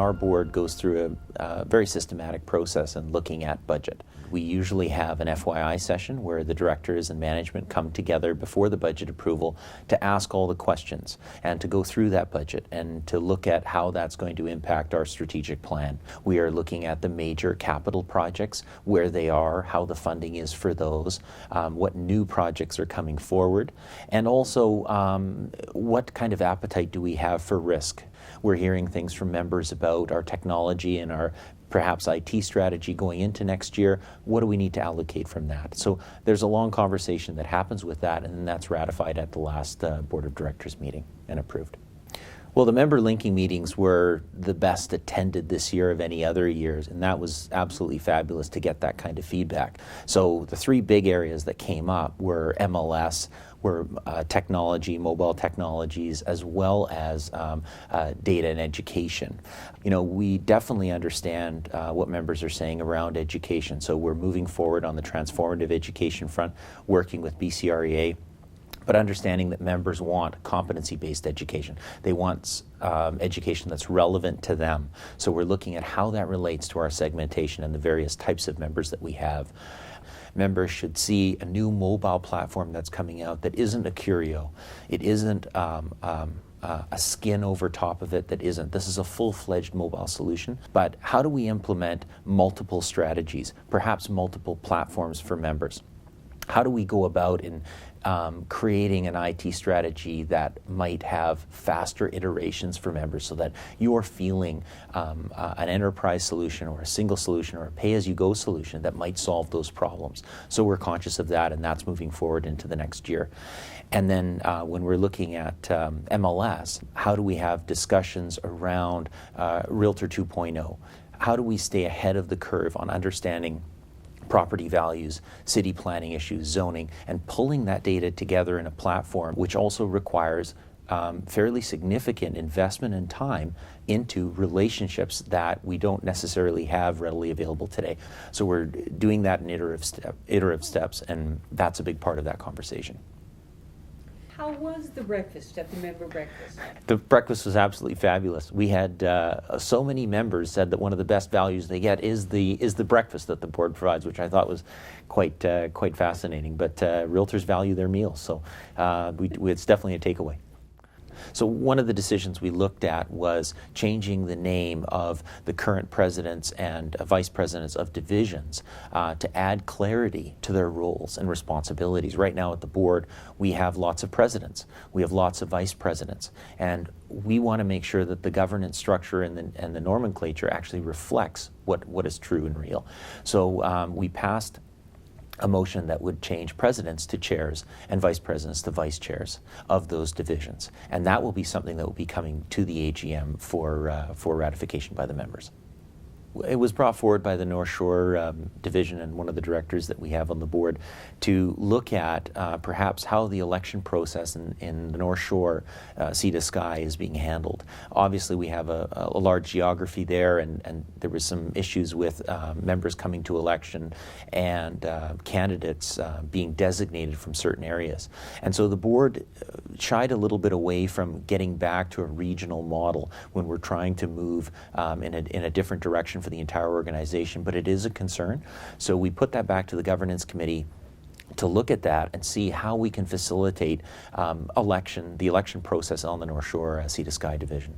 Our board goes through a very systematic process in looking at budget. We usually have an FYI session where the directors and management come together before the budget approval to ask all the questions and to go through that budget and to look at how that's going to impact our strategic plan. We are looking at the major capital projects, where they are, how the funding is for those, what new projects are coming forward, and also what kind of appetite do we have for risk. We're hearing things from members about our technology and our perhaps IT strategy going into next year. What do we need to allocate from that? So there's a long conversation that happens with that, and then that's ratified at the last Board of Directors meeting and approved. Well, the member linking meetings were the best attended this year of any other years, and that was absolutely fabulous to get that kind of feedback. So the three big areas that came up were MLS, were technology, mobile technologies, as well as data and education. You know, we definitely understand what members are saying around education, so we're moving forward on the transformative education front, working with BCREA, but understanding that members want competency-based education. They want education that's relevant to them. So we're looking at how that relates to our segmentation and the various types of members that we have. Members should see a new mobile platform that's coming out that isn't a curio. It isn't a skin over top of it that isn't. This is a full-fledged mobile solution. But how do we implement multiple strategies, perhaps multiple platforms for members? How do we go about in creating an IT strategy that might have faster iterations for members so that you're feeling an enterprise solution or a single solution or a pay-as-you-go solution that might solve those problems? So we're conscious of that, and that's moving forward into the next year. And then when we're looking at MLS, how do we have discussions around Realtor 2.0? How do we stay ahead of the curve on understanding property values, city planning issues, zoning, and pulling that data together in a platform, which also requires fairly significant investment and time into relationships that we don't necessarily have readily available today. So we're doing that in iterative steps, and that's a big part of that conversation. How was the breakfast at the member breakfast? The breakfast was absolutely fabulous. We had so many members said that one of the best values they get is the breakfast that the board provides, which I thought was quite fascinating. But realtors value their meals, so it's definitely a takeaway. So one of the decisions we looked at was changing the name of the current presidents and vice presidents of divisions to add clarity to their roles and responsibilities. Right now at the board, we have lots of presidents, we have lots of vice presidents, and we want to make sure that the governance structure and the nomenclature actually reflects what is true and real. So we passed a motion that would change presidents to chairs and vice presidents to vice chairs of those divisions. And that will be something that will be coming to the AGM for ratification by the members. It was brought forward by the North Shore division and one of the directors that we have on the board to look at perhaps how the election process in the North Shore Sea to Sky is being handled. Obviously we have a large geography there, and there was some issues with members coming to election and candidates being designated from certain areas. And so the board shied a little bit away from getting back to a regional model when we're trying to move in a different direction for the entire organization, but it is a concern. So we put that back to the governance committee to look at that and see how we can facilitate the election process on the North Shore Sea to Sky division.